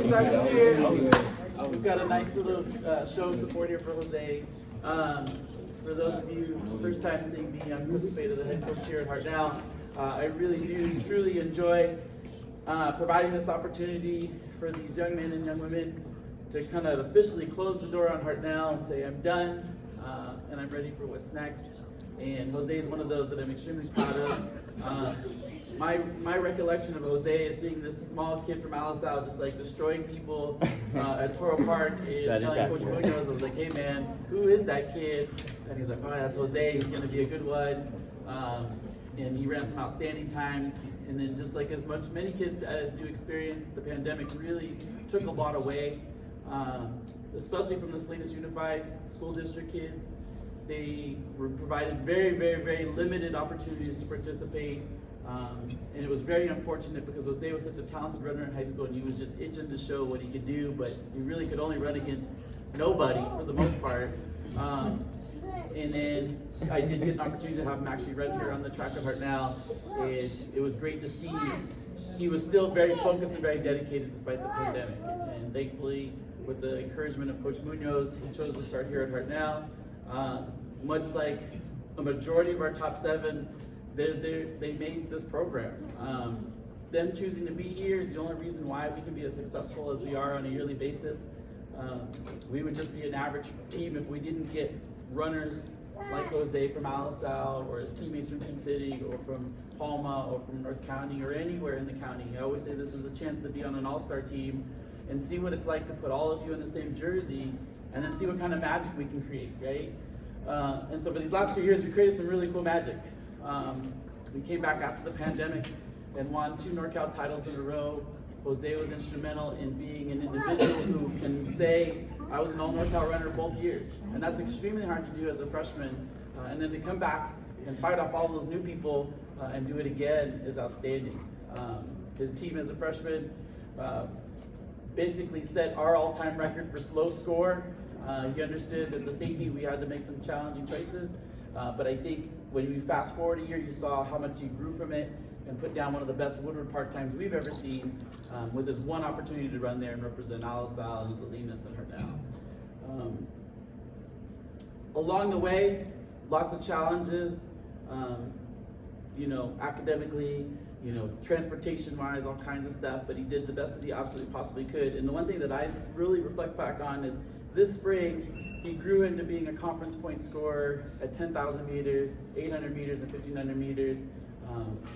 start the year, we've got a nice little show of support here for Jose. For those of you first time seeing me, I'm Jose Velasquez, the head coach here at Hartnell. I really do truly enjoy providing this opportunity for these young men and young women to kind of officially close the door on Hartnell and say I'm done and I'm ready for what's next. And Jose is one of those that I'm extremely proud of. My recollection of Jose is seeing this small kid from Alisal just like destroying people at Toro Park and telling Coach Munoz, I was like, hey man, who is that kid? And he's like, oh, that's Jose, he's gonna be a good one. And he ran some outstanding times. And then just like many kids do experience, the pandemic really took a lot away, especially from the Salinas Unified School District kids. They were provided very, very, very limited opportunities to participate. And it was very unfortunate because Jose was such a talented runner in high school and he was just itching to show what he could do, but he really could only run against nobody for the most part. And then I did get an opportunity to have him actually run here on the track at Hartnell, and it was great to see. He was still very focused and very dedicated despite the pandemic. And thankfully, with the encouragement of Coach Munoz, he chose to start here at Hartnell. Much like a majority of our top 7, they made this program. Them choosing to be here is the only reason why we can be as successful as we are on a yearly basis. We would just be an average team if we didn't get runners like Jose from Alisal or his teammates from King City or from Palma or from North County or anywhere in the county. I always say this is a chance to be on an all-star team and see what it's like to put all of you in the same jersey and then see what kind of magic we can create, right? And so for these last 2 years, we created some really cool magic. We came back after the pandemic and won 2 NorCal titles in a row. Jose was instrumental in being an individual who can say, I was an all NorCal runner both years. And that's extremely hard to do as a freshman. And then to come back and fight off all those new people and do it again is outstanding. His team as a freshman basically set our all-time record for slow score. He understood that the state meet we had to make some challenging choices. But I think when you fast forward a year, you saw how much he grew from it and put down one of the best Woodward Park times we've ever seen with his one opportunity to run there and represent Alisal and Salinas and Hartnell. Along the way, lots of challenges, academically, transportation-wise, all kinds of stuff, but he did the best that he absolutely possibly could. And the one thing that I really reflect back on is this spring, he grew into being a conference point scorer at 10,000 meters, 800 meters, and 1,500 meters.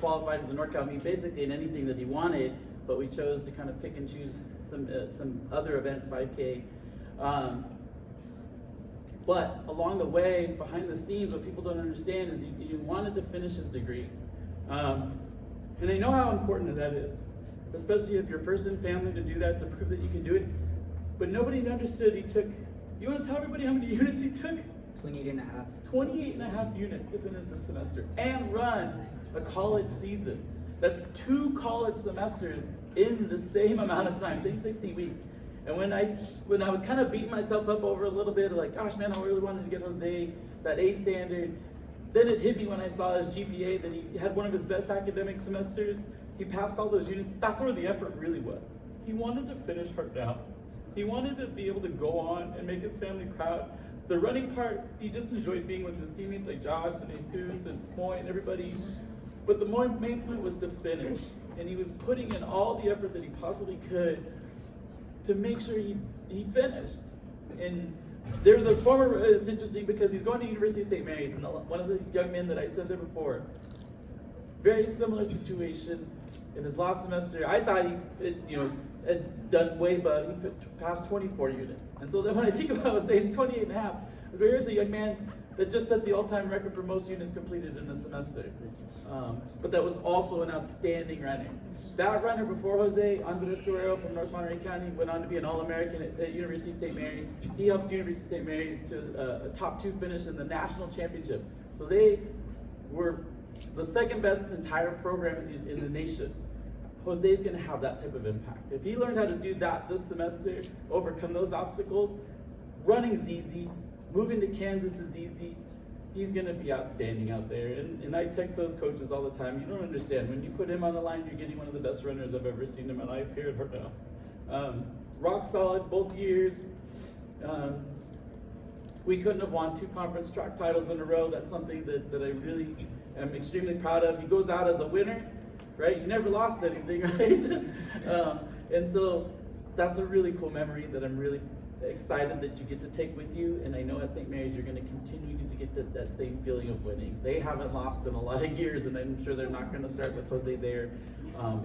Qualified for the NorCal meet basically in anything that he wanted, but we chose to kind of pick and choose some other events, 5K. But along the way, behind the scenes, what people don't understand is he wanted to finish his degree. And I know how important that is, especially if you're first in family to do that, to prove that you can do it. But nobody understood he took, you want to tell everybody how many units he took? 28 and a half. 28 and a half units to finish this semester and run a college season. That's 2 college semesters in the same amount of time, same 16 weeks. And when I was kind of beating myself up over a little bit, like, gosh man, I really wanted to get Jose that A standard, then it hit me when I saw his GPA that he had one of his best academic semesters. He passed all those units. That's where the effort really was. He wanted to finish Hartnell. He wanted to be able to go on and make his family proud. The running part, he just enjoyed being with his teammates like Josh and Jesus and Moy and everybody. But the main point was to finish. And he was putting in all the effort that he possibly could to make sure he finished. And there's a former, it's interesting because he's going to University of St. Mary's, and one of the young men that I said there before, very similar situation. In his last semester, I thought he had done way better. He passed 24 units. And so then when I think about it, he's 28 and a half. Here's a young man that just set the all-time record for most units completed in a semester. But that was also an outstanding runner. That runner before Jose, Andres Guerrero from North Monterey County, went on to be an All-American at University of St. Mary's. He helped University of St. Mary's to a top 2 finish in the national championship. So they were the second best entire program in the nation. Jose is going to have that type of impact. If he learned how to do that this semester, overcome those obstacles, running's easy, moving to Kansas is easy, he's going to be outstanding out there. And I text those coaches all the time. You don't understand. When you put him on the line, you're getting one of the best runners I've ever seen in my life here at Hartnell. rock solid both years. We couldn't have won 2 conference track titles in a row. That's something that I really am extremely proud of. He goes out as a winner, right? You never lost anything, right? And so that's a really cool memory that I'm really excited that you get to take with you. And I know at St. Mary's you're going to continue to get that same feeling of winning. They haven't lost in a lot of years, and I'm sure they're not going to start with Jose there.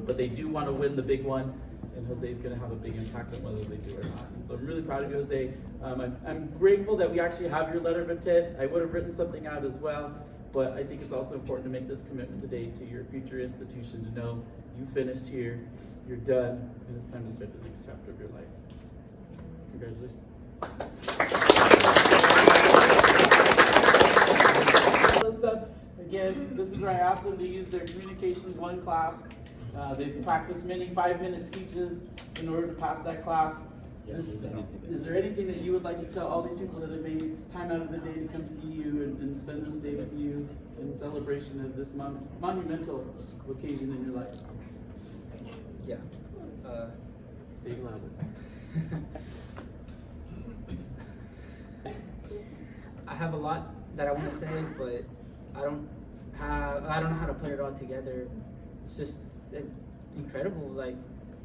But they do want to win the big one. And Jose is going to have a big impact on whether they do or not. And so I'm really proud of you, Jose. I'm grateful that we actually have your letter of intent. I would have written something out as well, but I think it's also important to make this commitment today to your future institution to know you finished here, you're done, and it's time to start the next chapter of your life. Congratulations. Stuff. Again, this is where I asked them to use their Communications 1 class. They've practiced many 5-minute speeches in order to pass that class. Is there anything that you would like to tell all these people that have made time out of the day to come see you and spend this day with you in celebration of this monumental occasion in your life? Yeah. Speak louder. I have a lot that I want to say, but I don't know how to put it all together. It's just incredible. Like,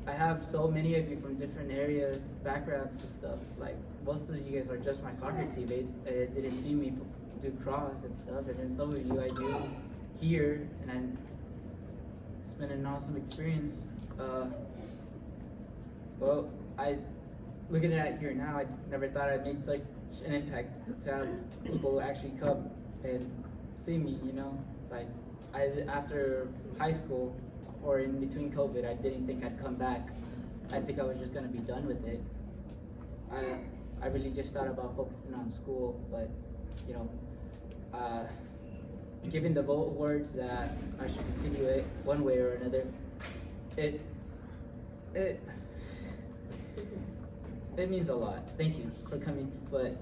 I have so many of you from different areas, backgrounds and stuff. Like, most of you guys are just my soccer teammates. Didn't see me do cross and stuff, and then some of you I do here, and I spent an awesome experience. Well, looking at it here now, I never thought I'd make such an impact to have people actually come and see me, you know? Like, after high school, or in between COVID, I didn't think I'd come back. I think I was just gonna be done with it. I really just thought about focusing on school, but, you know, given the words that I should continue it one way or another, it means a lot. Thank you for coming, but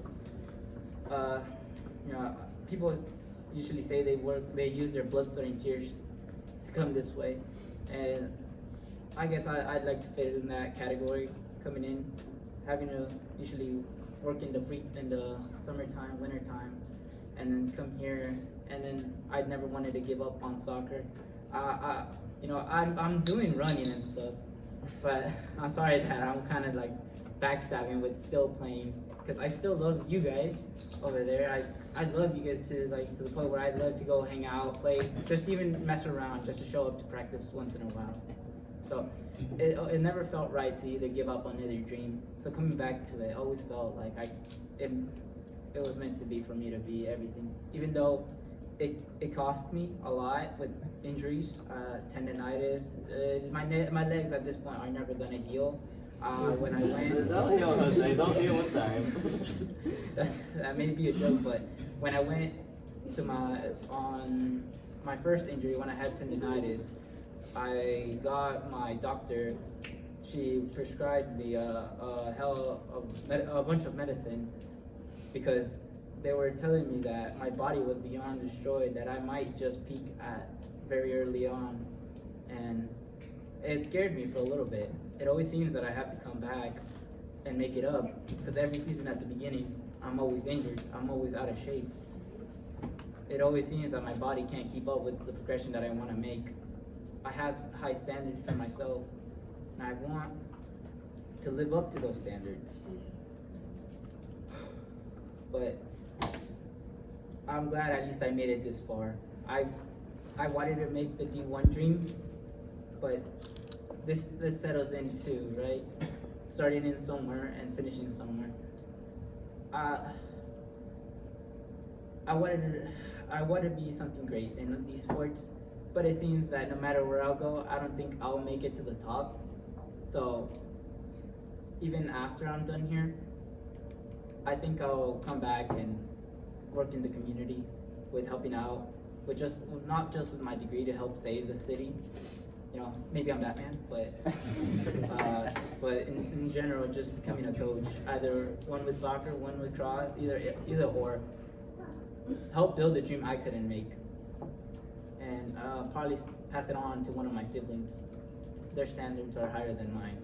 you know, people usually say they use their blood, sweat, and tears to come this way, and I guess I'd like to fit in that category. Coming in, having to usually work in the summertime, wintertime, and then come here, and then I'd never wanted to give up on soccer. You know, I'm doing running and stuff, but I'm sorry that I'm kind of like backstabbing with still playing, because I still love you guys over there. I love you guys to the point where I'd love to go hang out, play, just even mess around, just to show up to practice once in a while. So it never felt right to either give up on either dream. So coming back to it always felt like it was meant to be for me to be everything, even though it cost me a lot with injuries, tendonitis. My legs at this point are never gonna heal. When I went, they don't heal with time. that may be a joke, but when I went to my first injury, when I had tendonitis, I got my doctor. She prescribed me a bunch of medicine, because they were telling me that my body was beyond destroyed, that I might just peak at very early on, and it scared me for a little bit. It always seems that I have to come back and make it up, because every season at the beginning, I'm always injured, I'm always out of shape. It always seems that my body can't keep up with the progression that I want to make. I have high standards for myself, and I want to live up to those standards. But I'm glad at least I made it this far. I wanted to make the D1 dream, but this settles in too, right? Starting in somewhere and finishing somewhere. I wanted to be something great in these sports, but it seems that no matter where I'll go, I don't think I'll make it to the top. So even after I'm done here, I think I'll come back and work in the community with helping out, with not just with my degree to help save the city. You know, maybe I'm Batman, but in general, just becoming a coach, either one with soccer, one with cross, either or, help build the dream I couldn't make, and probably pass it on to one of my siblings. Their standards are higher than mine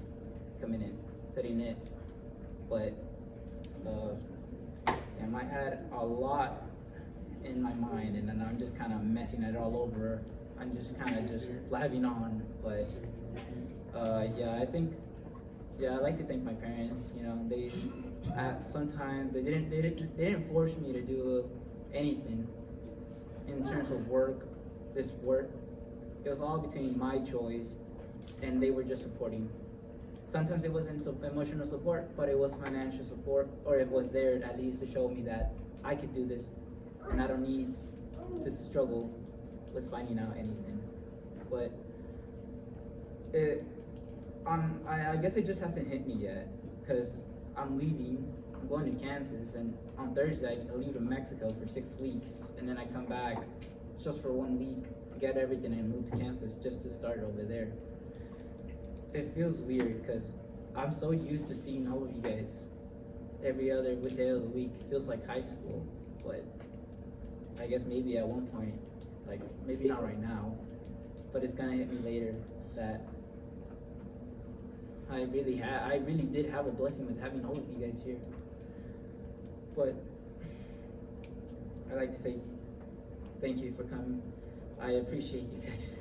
coming in. studying it. But I had a lot in my mind, and then I'm just kind of messing it all over. I'm just kind of just blabbing on, but I like to thank my parents. You know, they at sometimes they didn't force me to do anything in terms of work. This work, it was all between my choice, and they were just supporting. Sometimes it wasn't emotional support, but it was financial support, or it was there at least to show me that I could do this, and I don't need to struggle with finding out anything. But I guess it just hasn't hit me yet, because I'm leaving. I'm going to Kansas, and on Thursday I leave to Mexico for 6 weeks, and then I come back just for 1 week to get everything and move to Kansas just to start over there. It feels weird because I'm so used to seeing all of you guys every other day of the week. It feels like high school, but I guess maybe at one point, like maybe not right now, but it's gonna hit me later that I really did have a blessing with having all of you guys here. But I like to say thank you for coming. I appreciate you guys.